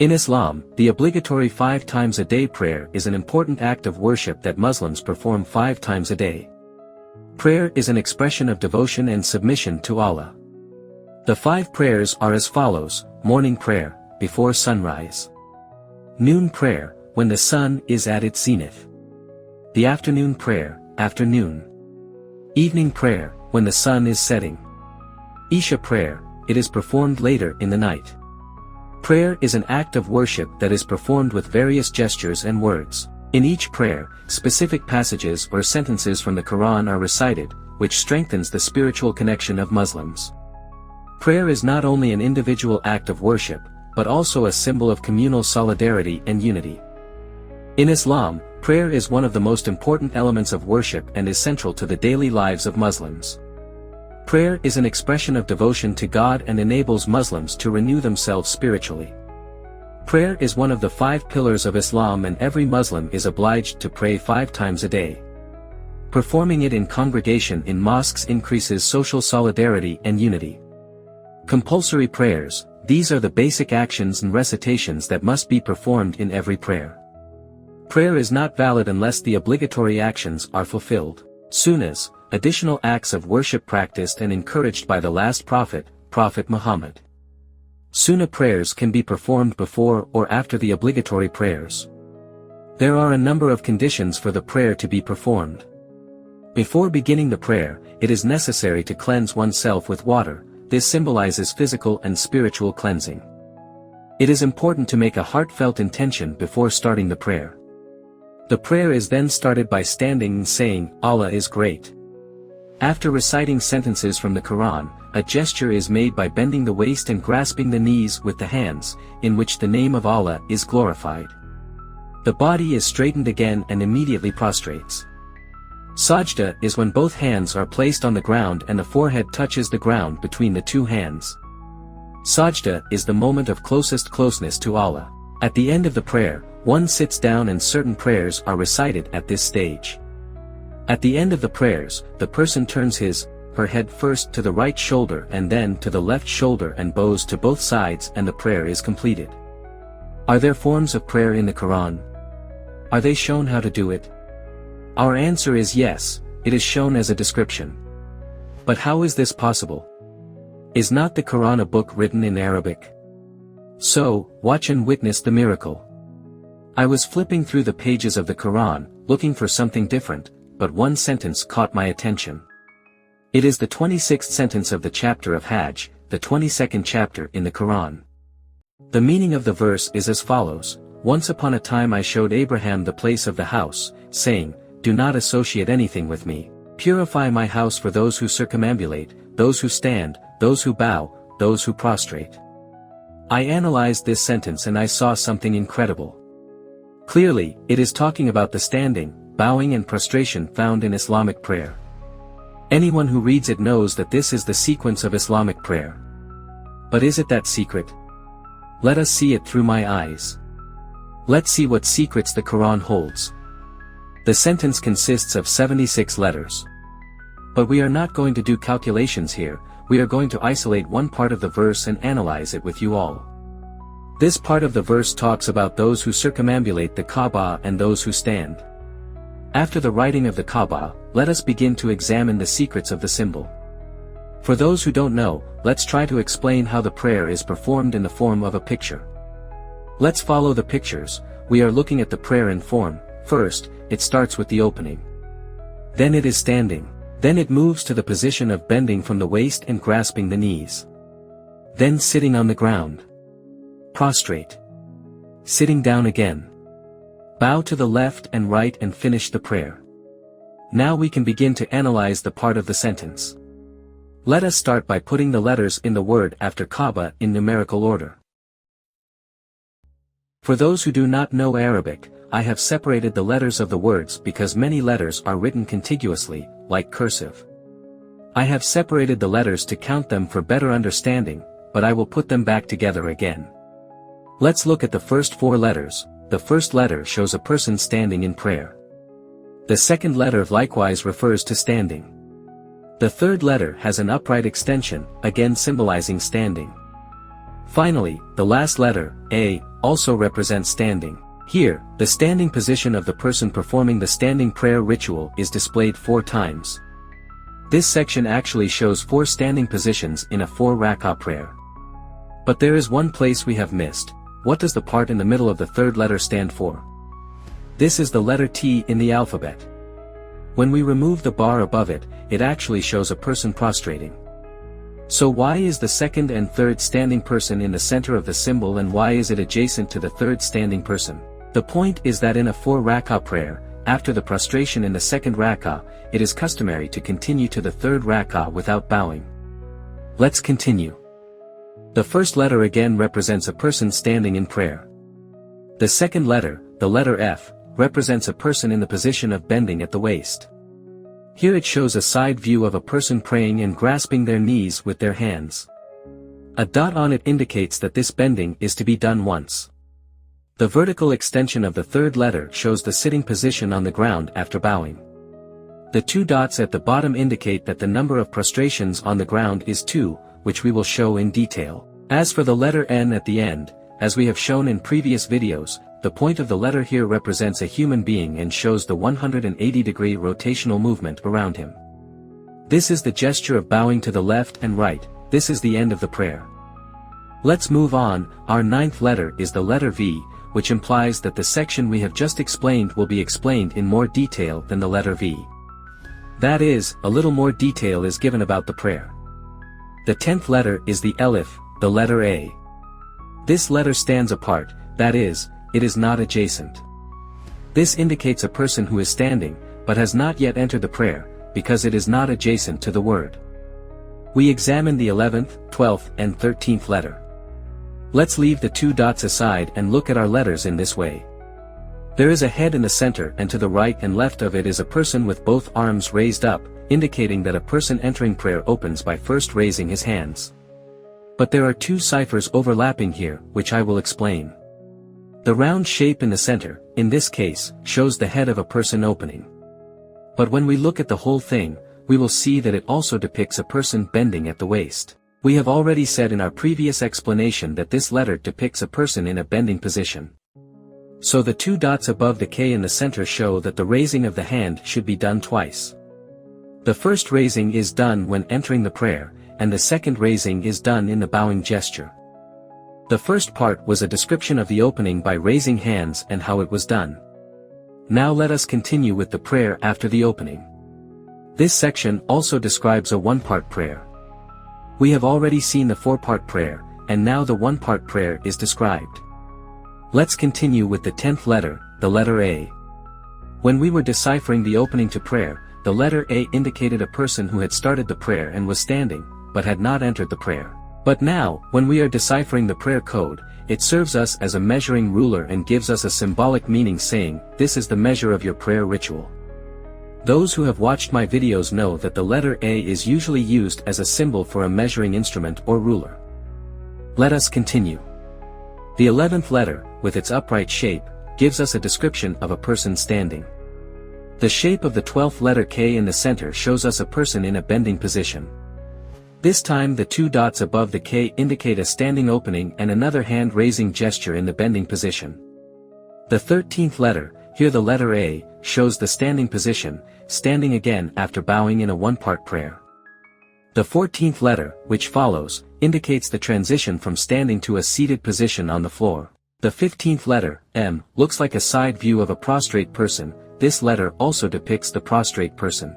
In Islam, the obligatory 5 times a day prayer is an important act of worship that Muslims perform 5 times a day. Prayer is an expression of devotion and submission to Allah. The 5 prayers are as follows: morning prayer, before sunrise. Noon prayer, when the sun is at its zenith. The afternoon prayer, afternoon. Evening prayer, when the sun is setting. Isha prayer, it is performed later in the night. Prayer is an act of worship that is performed with various gestures and words. In each prayer, specific passages or sentences from the Quran are recited, which strengthens the spiritual connection of Muslims. Prayer is not only an individual act of worship, but also a symbol of communal solidarity and unity. In Islam, prayer is one of the most important elements of worship and is central to the daily lives of Muslims. Prayer is an expression of devotion to God and enables Muslims to renew themselves spiritually. Prayer is one of the 5 pillars of Islam, and every Muslim is obliged to pray 5 times a day. Performing it in congregation in mosques increases social solidarity and unity. Compulsory prayers, these are the basic actions and recitations that must be performed in every prayer. Prayer is not valid unless the obligatory actions are fulfilled. Sunnahs, additional acts of worship practiced and encouraged by the last prophet, Prophet Muhammad. Sunnah prayers can be performed before or after the obligatory prayers. There are a number of conditions for the prayer to be performed. Before beginning the prayer, it is necessary to cleanse oneself with water. This symbolizes physical and spiritual cleansing. It is important to make a heartfelt intention before starting the prayer. The prayer is then started by standing and saying, "Allah is great." After reciting sentences from the Quran, a gesture is made by bending the waist and grasping the knees with the hands, in which the name of Allah is glorified. The body is straightened again and immediately prostrates. Sajda is when both hands are placed on the ground and the forehead touches the ground between the 2 hands. Sajda is the moment of closest closeness to Allah. At the end of the prayer, one sits down and certain prayers are recited at this stage. At the end of the prayers, the person turns her head first to the right shoulder and then to the left shoulder and bows to both sides, and the prayer is completed. Are there forms of prayer in the Quran? Are they shown how to do it? Our answer is yes, it is shown as a description. But how is this possible? Is not the Quran a book written in Arabic? So, watch and witness the miracle. I was flipping through the pages of the Quran, looking for something different, but one sentence caught my attention. It is the 26th sentence of the chapter of Hajj, the 22nd chapter in the Quran. The meaning of the verse is as follows: "Once upon a time I showed Abraham the place of the house, saying, 'Do not associate anything with me. Purify my house for those who circumambulate, those who stand, those who bow, those who prostrate.'" I analyzed this sentence and I saw something incredible. Clearly, it is talking about the standing, bowing and prostration found in Islamic prayer. Anyone who reads it knows that this is the sequence of Islamic prayer. But is it that secret? Let us see it through my eyes. Let's see what secrets the Quran holds. The sentence consists of 76 letters. But we are not going to do calculations here, we are going to isolate one part of the verse and analyze it with you all. This part of the verse talks about those who circumambulate the Kaaba and those who stand. After the writing of the Kaaba, let us begin to examine the secrets of the symbol. For those who don't know, let's try to explain how the prayer is performed in the form of a picture. Let's follow the pictures. We are looking at the prayer in form. First, it starts with the opening. Then it is standing. Then it moves to the position of bending from the waist and grasping the knees. Then sitting on the ground. Prostrate. Sitting down again. Bow to the left and right and finish the prayer. Now we can begin to analyze the part of the sentence. Let us start by putting the letters in the word after Kaaba in numerical order. For those who do not know Arabic, I have separated the letters of the words because many letters are written contiguously, like cursive. I have separated the letters to count them for better understanding, but I will put them back together again. Let's look at the first 4 letters. The first letter shows a person standing in prayer. The second letter likewise refers to standing. The third letter has an upright extension, again symbolizing standing. Finally, the last letter, A, also represents standing. Here, the standing position of the person performing the standing prayer ritual is displayed 4 times. This section actually shows 4 standing positions in a 4 rak'ah prayer. But there is one place we have missed. What does the part in the middle of the third letter stand for? This is the letter T in the alphabet. When we remove the bar above it, it actually shows a person prostrating. So why is the second and third standing person in the center of the symbol, and why is it adjacent to the third standing person? The point is that in a 4 rak'ah prayer, after the prostration in the second rak'ah, it is customary to continue to the third rak'ah without bowing. Let's continue. The first letter again represents a person standing in prayer. The second letter, the letter F, represents a person in the position of bending at the waist. Here it shows a side view of a person praying and grasping their knees with their hands. A dot on it indicates that this bending is to be done once. The vertical extension of the third letter shows the sitting position on the ground after bowing. The 2 dots at the bottom indicate that the number of prostrations on the ground is 2, which we will show in detail. As for the letter N at the end, as we have shown in previous videos, the point of the letter here represents a human being and shows the 180-degree rotational movement around him. This is the gesture of bowing to the left and right. This is the end of the prayer. Let's move on. Our 9th letter is the letter V, which implies that the section we have just explained will be explained in more detail than the letter V. That is, a little more detail is given about the prayer. The 10th letter is the Elif, the letter A. This letter stands apart, that is, it is not adjacent. This indicates a person who is standing, but has not yet entered the prayer, because it is not adjacent to the word. We examine the 11th, 12th, and 13th letter. Let's leave the 2 dots aside and look at our letters in this way. There is a head in the center, and to the right and left of it is a person with both arms raised up, indicating that a person entering prayer opens by first raising his hands. But there are 2 ciphers overlapping here, which I will explain. The round shape in the center, in this case, shows the head of a person opening. But when we look at the whole thing, we will see that it also depicts a person bending at the waist. We have already said in our previous explanation that this letter depicts a person in a bending position. So the 2 dots above the K in the center show that the raising of the hand should be done twice. The first raising is done when entering the prayer, and the second raising is done in the bowing gesture. The first part was a description of the opening by raising hands and how it was done. Now let us continue with the prayer after the opening. This section also describes a 1-part prayer. We have already seen the 4-part prayer, and now the 1-part prayer is described. Let's continue with the 10th letter, the letter A. When we were deciphering the opening to prayer, the letter A indicated a person who had started the prayer and was standing, but had not entered the prayer. But now, when we are deciphering the prayer code, it serves us as a measuring ruler and gives us a symbolic meaning, saying, this is the measure of your prayer ritual. Those who have watched my videos know that the letter A is usually used as a symbol for a measuring instrument or ruler. Let us continue. The 11th letter, with its upright shape, gives us a description of a person standing. The shape of the 12th letter K in the center shows us a person in a bending position. This time the 2 dots above the K indicate a standing opening and another hand-raising gesture in the bending position. The 13th letter, here the letter A, shows the standing position, standing again after bowing in a 1-part prayer. The 14th letter, which follows, indicates the transition from standing to a seated position on the floor. The 15th letter, M, looks like a side view of a prostrate person. This letter also depicts the prostrate person.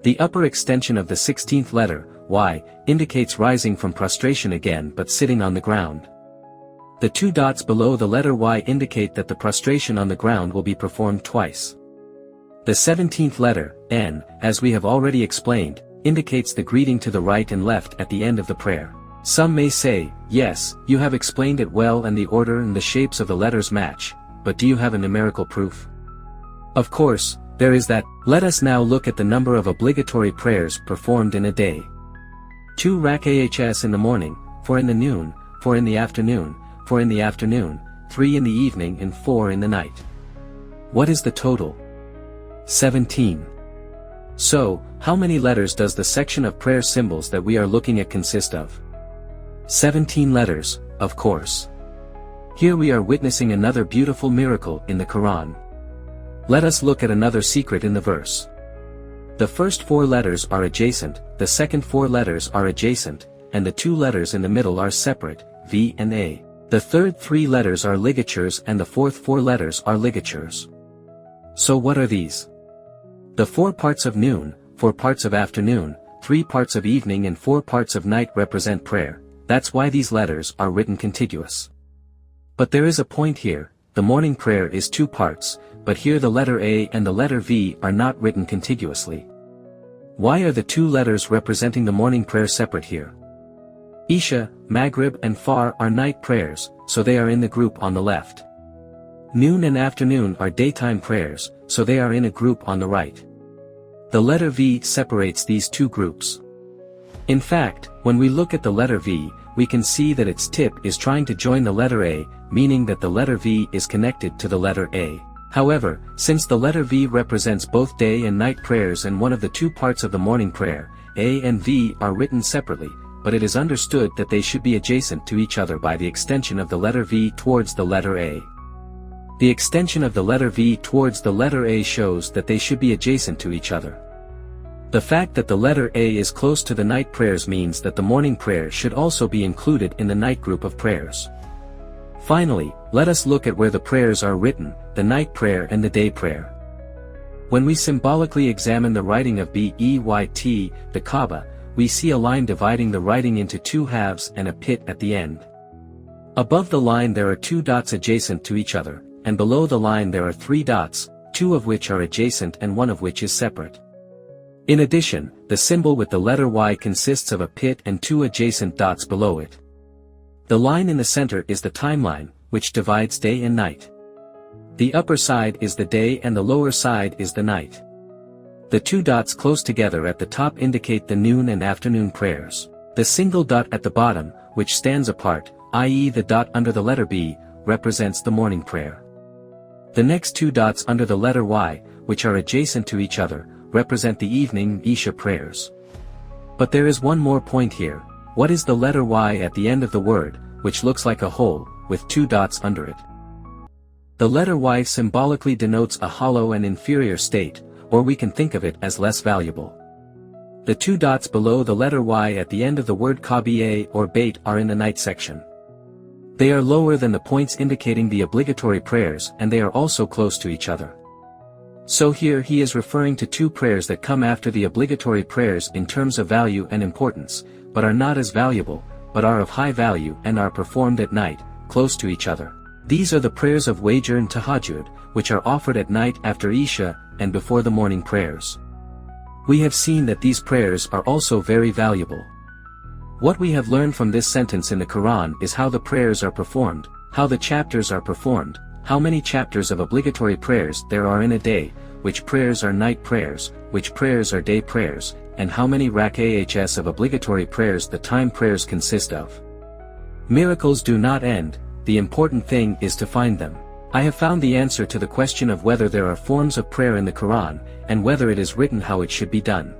The upper extension of the 16th letter, Y, indicates rising from prostration again but sitting on the ground. The 2 dots below the letter Y indicate that the prostration on the ground will be performed twice. The 17th letter, N, as we have already explained, indicates the greeting to the right and left at the end of the prayer. Some may say, yes, you have explained it well and the order and the shapes of the letters match, but do you have a numerical proof? Of course, there is that. Let us now look at the number of obligatory prayers performed in a day. 2 rak'ahs in the morning, 4 in the noon, 4 in the afternoon, 4 in the afternoon, 3 in the evening and 4 in the night. What is the total? 17. So, how many letters does the section of prayer symbols that we are looking at consist of? 17 letters, of course. Here we are witnessing another beautiful miracle in the Quran. Let us look at another secret in the verse. The first 4 letters are adjacent, the second 4 letters are adjacent, and the 2 letters in the middle are separate, V and A. The third 3 letters are ligatures and the fourth 4 letters are ligatures. So what are these? The 4 parts of noon, 4 parts of afternoon, 3 parts of evening and 4 parts of night represent prayer. That's why these letters are written contiguous. But there is a point here, the morning prayer is 2 parts, but here the letter A and the letter V are not written contiguously. Why are the 2 letters representing the morning prayer separate here? Isha, Maghrib and Fajr are night prayers, so they are in the group on the left. Noon and afternoon are daytime prayers, so they are in a group on the right. The letter V separates these 2 groups. In fact, when we look at the letter V, we can see that its tip is trying to join the letter A, meaning that the letter V is connected to the letter A. However, since the letter V represents both day and night prayers and one of the 2 parts of the morning prayer, A and V are written separately, but it is understood that they should be adjacent to each other by the extension of the letter V towards the letter A. The extension of the letter V towards the letter A shows that they should be adjacent to each other. The fact that the letter A is close to the night prayers means that the morning prayer should also be included in the night group of prayers. Finally, let us look at where the prayers are written, the night prayer and the day prayer. When we symbolically examine the writing of Bayt, the Kaaba, we see a line dividing the writing into 2 halves and a pit at the end. Above the line there are 2 dots adjacent to each other, and below the line there are 3 dots, 2 of which are adjacent and 1 of which is separate. In addition, the symbol with the letter Y consists of a pit and 2 adjacent dots below it. The line in the center is the timeline, which divides day and night. The upper side is the day and the lower side is the night. The 2 dots close together at the top indicate the noon and afternoon prayers. The single dot at the bottom, which stands apart, i.e. the dot under the letter B, represents the morning prayer. The next 2 dots under the letter Y, which are adjacent to each other, represent the evening Isha prayers. But there is one more point here. What is the letter Y at the end of the word, which looks like a hole, with 2 dots under it? The letter Y symbolically denotes a hollow and inferior state, or we can think of it as less valuable. The 2 dots below the letter Y at the end of the word Kaba or Bait are in the night section. They are lower than the points indicating the obligatory prayers and they are also close to each other. So here he is referring to 2 prayers that come after the obligatory prayers in terms of value and importance, but are not as valuable, but are of high value and are performed at night, close to each other. These are the prayers of Wajr and Tahajjud, which are offered at night after Isha and before the morning prayers. We have seen that these prayers are also very valuable. What we have learned from this sentence in the Quran is how the prayers are performed, how the chapters are performed, how many chapters of obligatory prayers there are in a day, which prayers are night prayers, which prayers are day prayers, and how many rak'ahs of obligatory prayers the time prayers consist of. Miracles do not end, the important thing is to find them. I have found the answer to the question of whether there are forms of prayer in the Quran, and whether it is written how it should be done.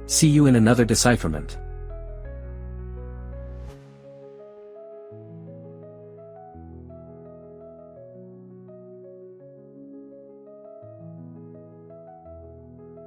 See you in another decipherment.